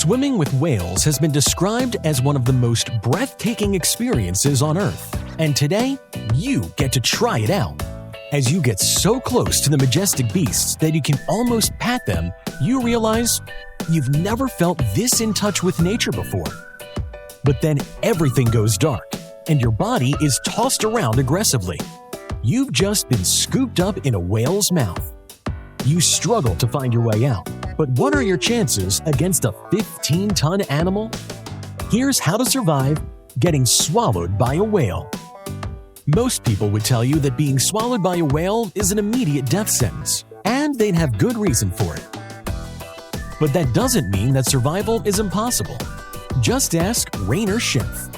Swimming with whales has been described as one of the most breathtaking experiences on Earth, and today, you get to try it out. As you get so close to the majestic beasts that you can almost pat them, you realize you've never felt this in touch with nature before. But then everything goes dark, and your body is tossed around aggressively. You've just been scooped up in a whale's mouth. You struggle to find your way out, but what are your chances against a 15-ton animal? Here's how to survive getting swallowed by a whale. Most people would tell you that being swallowed by a whale is an immediate death sentence, and they'd have good reason for it. But that doesn't mean that survival is impossible. Just ask Rainer Schimpf.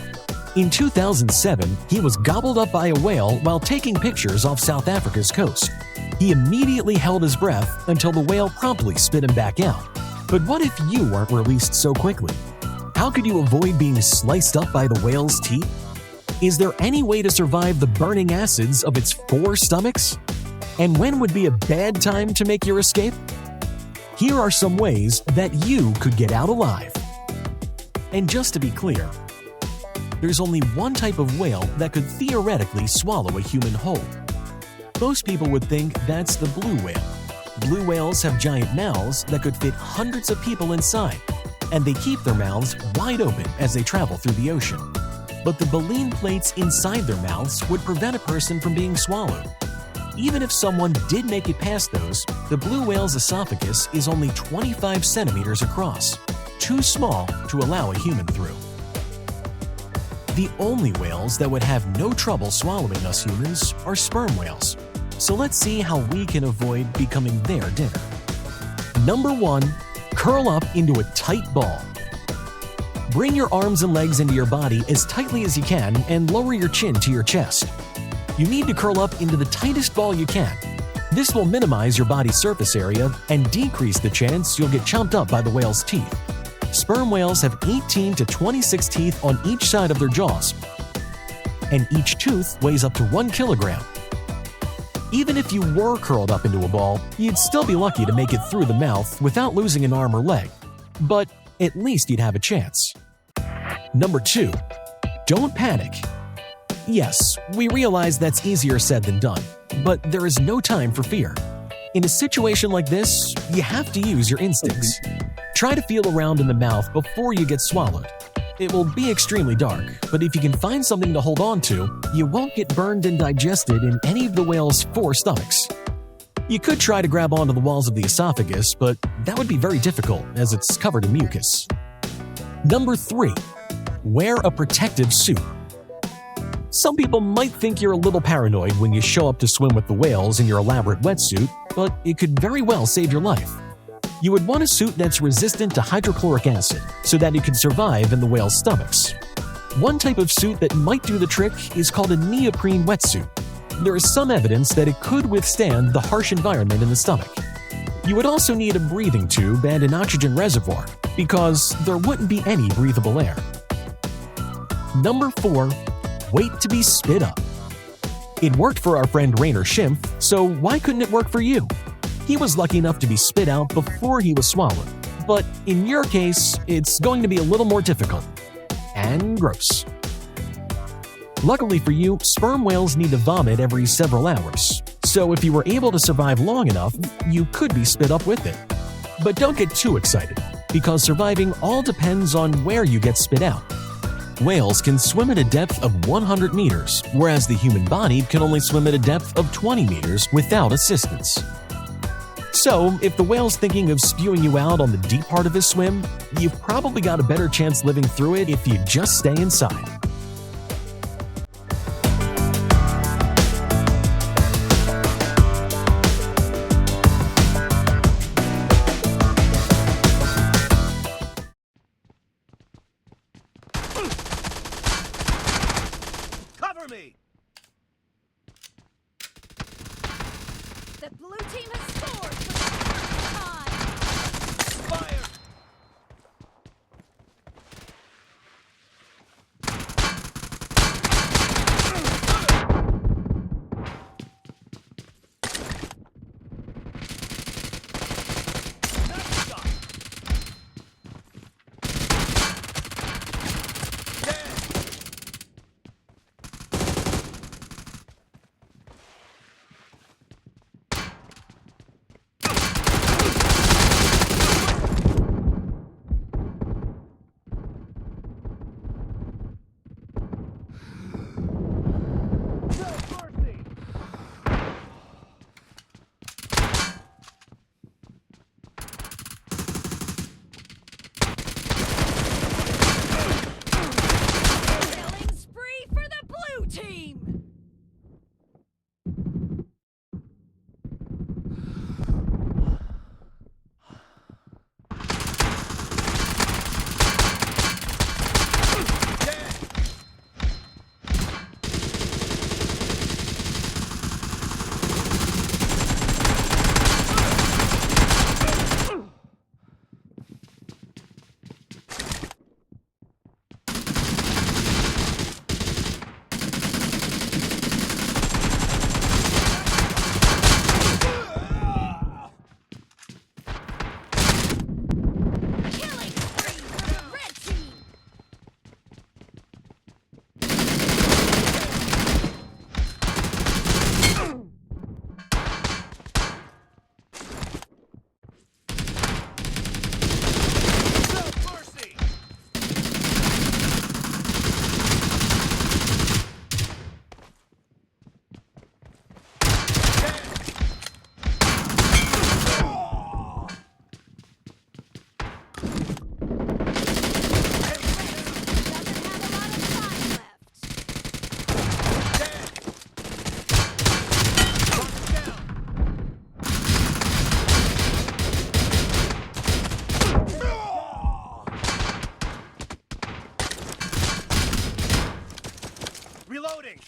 In 2007, he was gobbled up by a whale while taking pictures off South Africa's coast. He immediately held his breath until the whale promptly spit him back out. But what if you weren't released so quickly? How could you avoid being sliced up by the whale's teeth? Is there any way to survive the burning acids of its 4 stomachs? And when would be a bad time to make your escape? Here are some ways that you could get out alive. And just to be clear, there's only one type of whale that could theoretically swallow a human whole. Most people would think that's the blue whale. Blue whales have giant mouths that could fit hundreds of people inside, and they keep their mouths wide open as they travel through the ocean. But the baleen plates inside their mouths would prevent a person from being swallowed. Even if someone did make it past those, the blue whale's esophagus is only 25 centimeters across, too small to allow a human through. The only whales that would have no trouble swallowing us humans are sperm whales. So let's see how we can avoid becoming their dinner. Number 1. Curl up into a tight ball. Bring your arms and legs into your body as tightly as you can and lower your chin to your chest. You need to curl up into the tightest ball you can. This will minimize your body's surface area and decrease the chance you'll get chomped up by the whale's teeth. Sperm whales have 18 to 26 teeth on each side of their jaws, and each tooth weighs up to 1 kilogram. Even if you were curled up into a ball, you'd still be lucky to make it through the mouth without losing an arm or leg. But at least you'd have a chance. Number 2. Don't panic. Yes, we realize that's easier said than done, but there is no time for fear. In a situation like this, you have to use your instincts. Try to feel around in the mouth before you get swallowed. It will be extremely dark, but if you can find something to hold on to, you won't get burned and digested in any of the whale's 4 stomachs. You could try to grab onto the walls of the esophagus, but that would be very difficult as it's covered in mucus. Number 3. Wear a protective suit. Some people might think you're a little paranoid when you show up to swim with the whales in your elaborate wetsuit, but it could very well save your life. You would want a suit that's resistant to hydrochloric acid so that it can survive in the whale's stomachs. One type of suit that might do the trick is called a neoprene wetsuit. There is some evidence that it could withstand the harsh environment in the stomach. You would also need a breathing tube and an oxygen reservoir because there wouldn't be any breathable air. Number 4. Wait to be spit up. It worked for our friend Rainer Schimpf, so why couldn't it work for you? He was lucky enough to be spit out before he was swallowed, but in your case, it's going to be a little more difficult and gross. Luckily for you, sperm whales need to vomit every several hours, so if you were able to survive long enough, you could be spit up with it. But don't get too excited, because surviving all depends on where you get spit out. Whales can swim at a depth of 100 meters, whereas the human body can only swim at a depth of 20 meters without assistance. So, if the whale's thinking of spewing you out on the deep part of his swim, you've probably got a better chance living through it if you just stay inside. Cover me! The blue team has scored for the first time! Fire! Nice shot! Reloading!